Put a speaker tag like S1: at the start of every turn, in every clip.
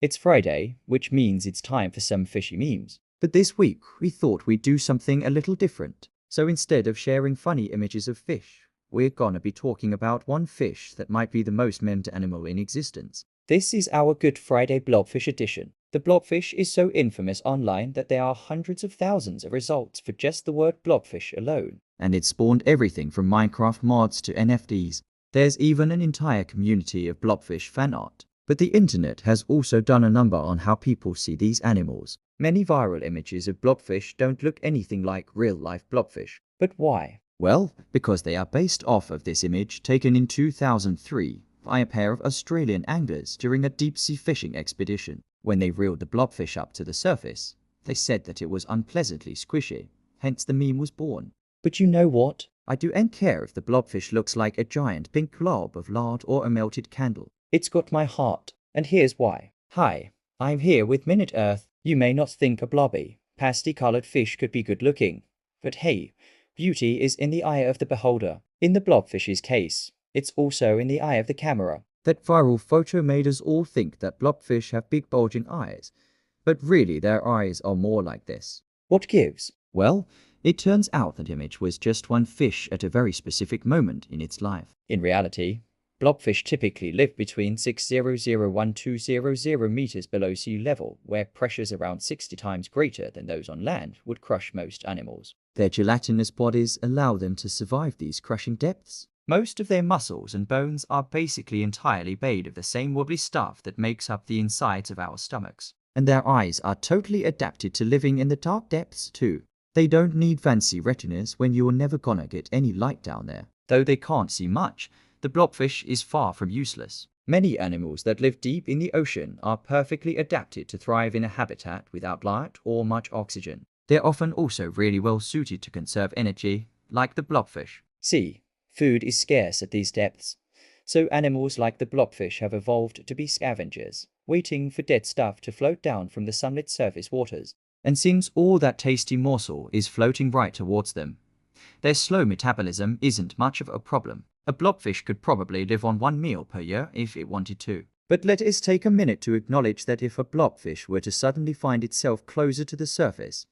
S1: It's Friday, which means it's time for some fishy memes. But this week, we thought we'd do something a little different. So instead of sharing funny images of fish, we're gonna be talking about one fish that might be the most memed animal in existence. This is our Good Friday Blobfish edition. The blobfish is so infamous online that there are hundreds of thousands of results for just the word blobfish alone. And it spawned everything from Minecraft mods to NFTs. There's even an entire community of blobfish fan art. But the internet has also done a number on how people see these animals. Many viral images of blobfish don't look anything like real-life blobfish. But why? Well, because they are based off of this image taken in 2003 by a pair of Australian anglers during a deep-sea fishing expedition. When they reeled the blobfish up to the surface, they said that it was unpleasantly squishy, hence the meme was born. But you know what? I don't care if the blobfish looks like a giant pink blob of lard or a melted candle. It's got my heart, and here's why. Hi, I'm here with Minute Earth. You may not think a blobby, pasty-colored fish could be good-looking. But hey, beauty is in the eye of the beholder. In the blobfish's case, it's also in the eye of the camera. That viral photo made us all think that blobfish have big bulging eyes, but really their eyes are more like this. What gives? Well, it turns out that image was just one fish at a very specific moment in its life. In reality, blobfish typically live between 6001200 meters below sea level, where pressures around 60 times greater than those on land would crush most animals. Their gelatinous bodies allow them to survive these crushing depths. Most of their muscles and bones are basically entirely made of the same wobbly stuff that makes up the insides of our stomachs. And their eyes are totally adapted to living in the dark depths too. They don't need fancy retinas when you're never gonna get any light down there. Though they can't see much, the blobfish is far from useless. Many animals that live deep in the ocean are perfectly adapted to thrive in a habitat without light or much oxygen. They're often also really well suited to conserve energy, like the blobfish. See, food is scarce at these depths, so animals like the blobfish have evolved to be scavengers, waiting for dead stuff to float down from the sunlit surface waters. And since all that tasty morsel is floating right towards them, their slow metabolism isn't much of a problem. A blobfish could probably live on one meal per year if it wanted to. But let us take a minute to acknowledge that if a blobfish were to suddenly find itself closer to the surface,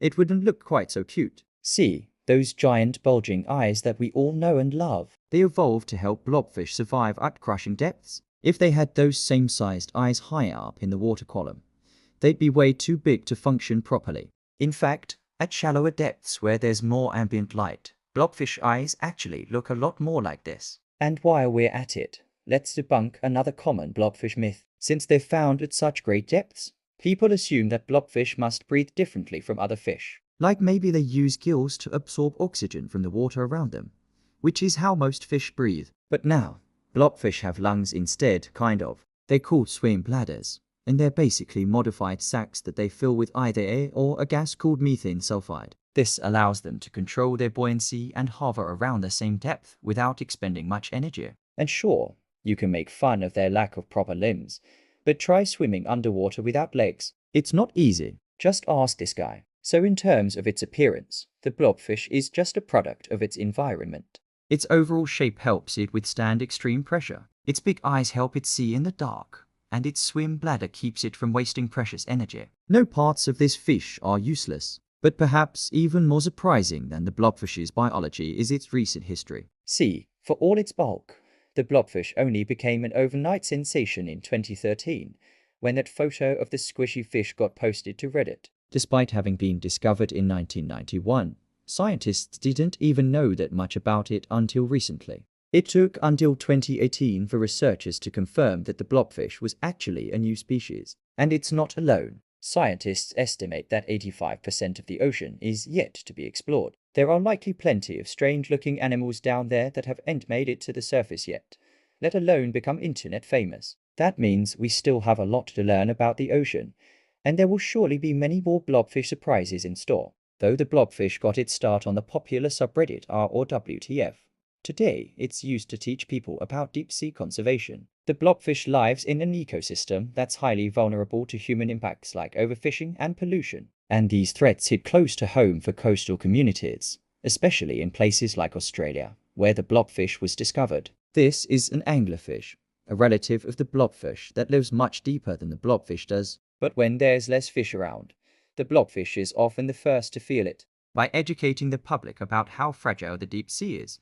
S1: it wouldn't look quite so cute. See, those giant bulging eyes that we all know and love. They evolved to help blobfish survive at crushing depths. If they had those same-sized eyes higher up in the water column, they'd be way too big to function properly. In fact, at shallower depths where there's more ambient light, blobfish eyes actually look a lot more like this. And while we're at it, let's debunk another common blobfish myth. Since they're found at such great depths, people assume that blobfish must breathe differently from other fish. Like maybe they use gills to absorb oxygen from the water around them, which is how most fish breathe. But now, blobfish have lungs instead, kind of. They're called swim bladders, and they're basically modified sacs that they fill with either air or a gas called methane sulfide. This allows them to control their buoyancy and hover around the same depth without expending much energy. And sure, you can make fun of their lack of proper limbs, but try swimming underwater without legs. It's not easy. Just ask this guy. So in terms of its appearance, the blobfish is just a product of its environment. Its overall shape helps it withstand extreme pressure. Its big eyes help it see in the dark, and its swim bladder keeps it from wasting precious energy. No parts of this fish are useless. But perhaps even more surprising than the blobfish's biology is its recent history. See, for all its bulk, the blobfish only became an overnight sensation in 2013, when that photo of the squishy fish got posted to Reddit. Despite having been discovered in 1991, scientists didn't even know that much about it until recently. It took until 2018 for researchers to confirm that the blobfish was actually a new species. And it's not alone. Scientists estimate that 85% of the ocean is yet to be explored. There are likely plenty of strange-looking animals down there that haven't made it to the surface yet, let alone become internet famous. That means we still have a lot to learn about the ocean, and there will surely be many more blobfish surprises in store. Though the blobfish got its start on the popular subreddit r/WTF, today it's used to teach people about deep-sea conservation. The blobfish lives in an ecosystem that's highly vulnerable to human impacts like overfishing and pollution. And these threats hit close to home for coastal communities, especially in places like Australia, where the blobfish was discovered. This is an anglerfish, a relative of the blobfish that lives much deeper than the blobfish does. But when there's less fish around, the blobfish is often the first to feel it. By educating the public about how fragile the deep sea is,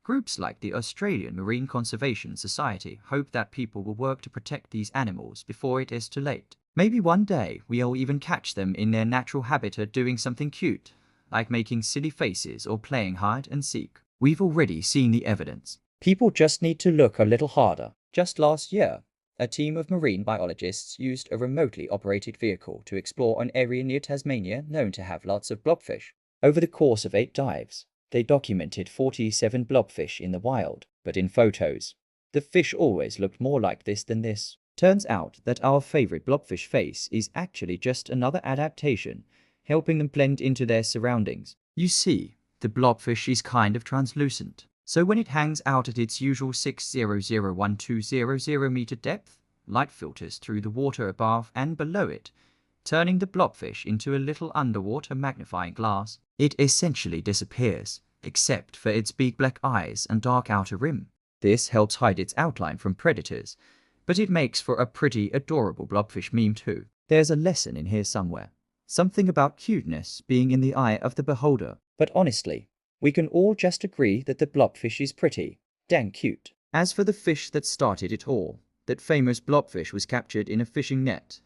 S1: groups like the Australian Marine Conservation Society hope that people will work to protect these animals before it is too late. Maybe one day we'll even catch them in their natural habitat doing something cute, like making silly faces or playing hide and seek. We've already seen the evidence. People just need to look a little harder. Just last year, a team of marine biologists used a remotely operated vehicle to explore an area near Tasmania known to have lots of blobfish. Over the course of 8 dives, they documented 47 blobfish in the wild, but in photos, the fish always looked more like this than this. Turns out that our favorite blobfish face is actually just another adaptation, helping them blend into their surroundings. You see, the blobfish is kind of translucent, so when it hangs out at its usual 6001200 meter depth, light filters through the water above and below it, turning the blobfish into a little underwater magnifying glass. It essentially disappears, except for its big black eyes and dark outer rim. This helps hide its outline from predators, but it makes for a pretty adorable blobfish meme too. There's a lesson in here somewhere. Something about cuteness being in the eye of the beholder. But honestly, we can all just agree that the blobfish is pretty dang cute. As for the fish that started it all, that famous blobfish was captured in a fishing net,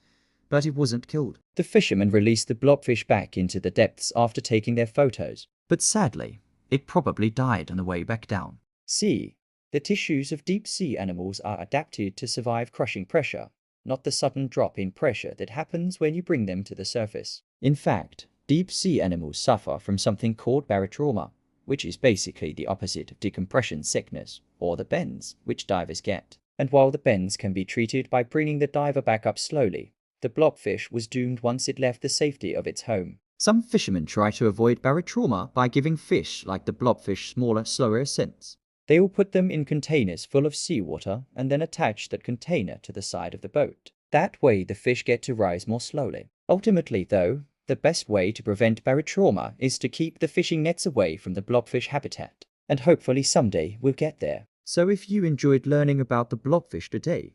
S1: but it wasn't killed. The fishermen released the blobfish back into the depths after taking their photos, but sadly, it probably died on the way back down. See, the tissues of deep sea animals are adapted to survive crushing pressure, not the sudden drop in pressure that happens when you bring them to the surface. In fact, deep sea animals suffer from something called barotrauma, which is basically the opposite of decompression sickness, or the bends, which divers get. And while the bends can be treated by bringing the diver back up slowly, the blobfish was doomed once it left the safety of its home. Some fishermen try to avoid barotrauma by giving fish like the blobfish smaller, slower ascents. They will put them in containers full of seawater and then attach that container to the side of the boat. That way the fish get to rise more slowly. Ultimately though, the best way to prevent barotrauma is to keep the fishing nets away from the blobfish habitat. And hopefully someday we'll get there. So if you enjoyed learning about the blobfish today,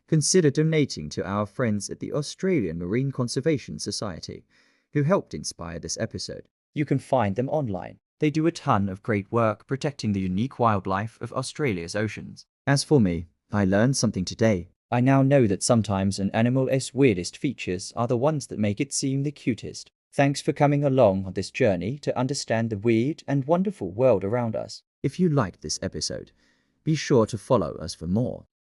S1: consider donating to our friends at the Australian Marine Conservation Society, who helped inspire this episode. You can find them online. They do a ton of great work protecting the unique wildlife of Australia's oceans. As for me, I learned something today. I now know that sometimes an animal's weirdest features are the ones that make it seem the cutest. Thanks for coming along on this journey to understand the weird and wonderful world around us. If you liked this episode, be sure to follow us for more.